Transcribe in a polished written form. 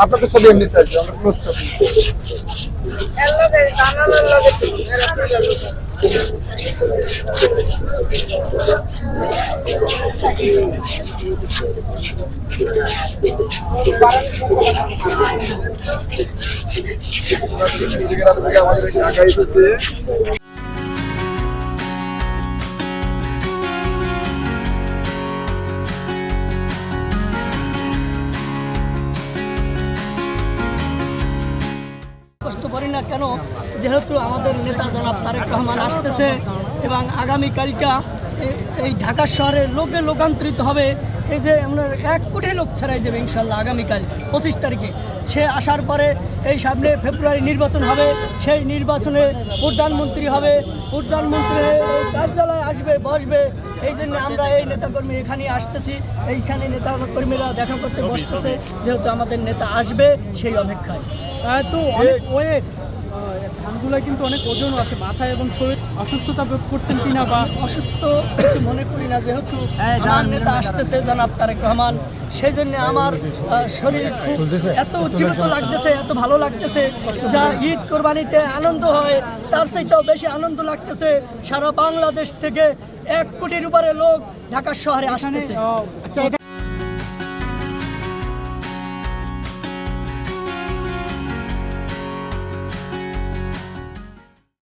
আপনাদের ছবি এমনি চাইছে আমরা ক্লোজ করছি। আমাদের ঢাকায় কষ্ট করি না কেন, যেহেতু আমাদের নেতা জনাব তারেক রহমান আসতেছে এবং আগামীকালকা এই ঢাকা শহরের লোকে লোকান্তরিত হবে। এই যে আমরা 1 কোটি লোক ছাড়াই যাবে ইনশাল্লাহ আগামীকাল 25 তারিখে। সে আসার পরে এই সামনে ফেব্রুয়ারি নির্বাচন হবে, সেই নির্বাচনে প্রধানমন্ত্রী হবে, প্রধানমন্ত্রী কার্যালয়ে আসবে বসবে। এই জন্য আমরা এই নেতাকর্মী এখানে আসতেছি, এইখানে নেতাকর্মীরা দেখা করতে বসতেছে, যেহেতু আমাদের নেতা আসবে সেই অপেক্ষায়। তো অনেক ওয়েট, ধানগুলো কিন্তু অনেক ওজন আছে মাথায়, এবং শরীর অসুস্থতা বোধ করছেন কিনা বা অসুস্থ কিছু মনে করি না, যেহেতু আমার নেতা আসতেছে জনাব তারেক রহমান, সেই জন্য আমার শরীর খুব এত উজ্জীবিত লাগতেছে, এত ভালো লাগতেছে, যা ঈদ কোরবানিতে আনন্দ হয় তার চাইতেও বেশি আনন্দ লাগতেছে। সারা বাংলাদেশ থেকে 1 কোটির উপরে লোক ঢাকা শহরে আসতেছে।